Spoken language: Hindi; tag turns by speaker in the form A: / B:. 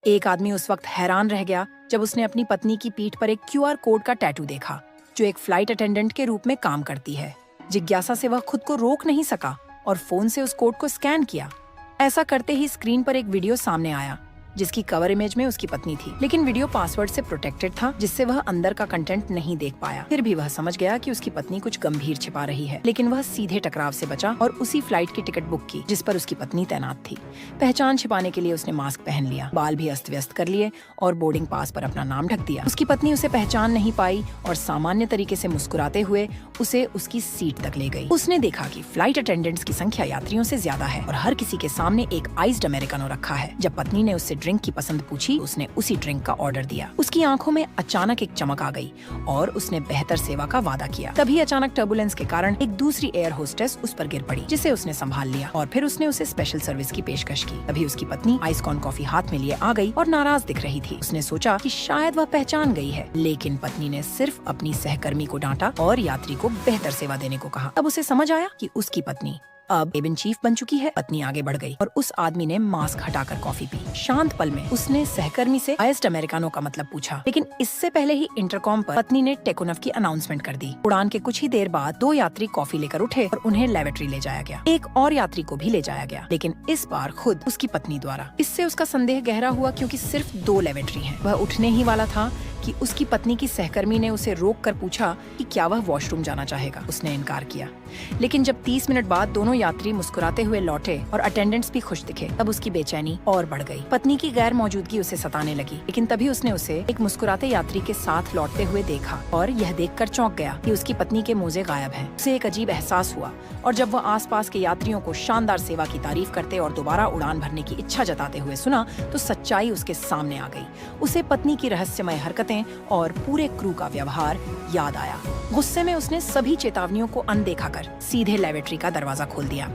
A: एक आदमी उस वक्त हैरान रह गया जब उसने अपनी पत्नी की पीठ पर एक क्यूआर कोड का टैटू देखा, जो एक फ्लाइट अटेंडेंट के रूप में काम करती है। जिज्ञासा से वह खुद को रोक नहीं सका और फोन से उस कोड को स्कैन किया। ऐसा करते ही स्क्रीन पर एक वीडियो सामने आया, जिसकी कवर इमेज में उसकी पत्नी थी, लेकिन वीडियो पासवर्ड से प्रोटेक्टेड था, जिससे वह अंदर का कंटेंट नहीं देख पाया। फिर भी वह समझ गया कि उसकी पत्नी कुछ गंभीर छिपा रही है, लेकिन वह सीधे टकराव से बचा और उसी फ्लाइट की टिकट बुक की जिस पर उसकी पत्नी तैनात थी। पहचान छिपाने के लिए उसने मास्क पहन लिया, बाल भी अस्त व्यस्त कर लिए और बोर्डिंग पास पर अपना नाम ढक दिया। उसकी पत्नी उसे पहचान नहीं पाई और सामान्य तरीके से मुस्कुराते हुए उसे उसकी सीट तक ले गई। उसने देखा कि फ्लाइट अटेंडेंट्स की संख्या यात्रियों से ज्यादा है और हर किसी के सामने एक आइस्ड अमेरिकानो रखा है। जब पत्नी ने उससे ड्रिंक की पसंद पूछी, उसने उसी ड्रिंक का ऑर्डर दिया। उसकी आंखों में अचानक एक चमक आ गई और उसने बेहतर सेवा का वादा किया। तभी अचानक टर्बुलेंस के कारण एक दूसरी एयर होस्टेस उस पर गिर पड़ी, जिसे उसने संभाल लिया और फिर उसने उसे स्पेशल सर्विस की पेशकश की। तभी उसकी पत्नी आइसकॉन कॉफी हाथ में लिए आ गई और नाराज दिख रही थी। उसने सोचा कि शायद वह पहचान गई है, लेकिन पत्नी ने सिर्फ अपनी सहकर्मी को डांटा और यात्री को बेहतर सेवा देने को कहा। तब उसे समझ आया कि उसकी पत्नी अब केबिन चीफ बन चुकी है। पत्नी आगे बढ़ गई और उस आदमी ने मास्क हटाकर कॉफी पी। शांत पल में उसने सहकर्मी से आइस्ड अमेरिकानो का मतलब पूछा, लेकिन इससे पहले ही इंटरकॉम पर पत्नी ने टेकोनफ की अनाउंसमेंट कर दी। उड़ान के कुछ ही देर बाद 2 यात्री कॉफी लेकर उठे और उन्हें लेबोरेटरी ले जाया गया। एक और यात्री को भी ले जाया गया, लेकिन इस बार खुद उसकी पत्नी द्वारा। इससे उसका संदेह गहरा हुआ, क्योंकि सिर्फ 2 लेबोरेटरी हैं। वह उठने ही वाला था कि उसकी पत्नी की सहकर्मी ने उसे रोक कर पूछा कि क्या वह वॉशरूम जाना चाहेगा। उसने इनकार किया, लेकिन जब 30 मिनट बाद दोनों यात्री मुस्कुराते हुए लौटे और अटेंडेंट्स भी खुश दिखे, तब उसकी बेचैनी और बढ़ गई। पत्नी की गैर मौजूदगी उसे सताने लगी, लेकिन तभी उसने उसे एक मुस्कुराते यात्री के साथ लौटते हुए देखा और यह देखकर चौंक गया कि उसकी पत्नी के मोजे गायब हैं। उसे एक अजीब एहसास हुआ और जब वह आसपास के यात्रियों को शानदार सेवा की तारीफ करते और दोबारा उड़ान भरने की इच्छा जताते हुए सुना, तो सच्चाई उसके सामने आ गई। उसे पत्नी की रहस्यमय हरकतें और पूरे क्रू का व्यवहार याद आया। गुस्से में उसने सभी चेतावनियों को अनदेखा कर सीधे लेबोरेटरी का दरवाजा खोल दिया।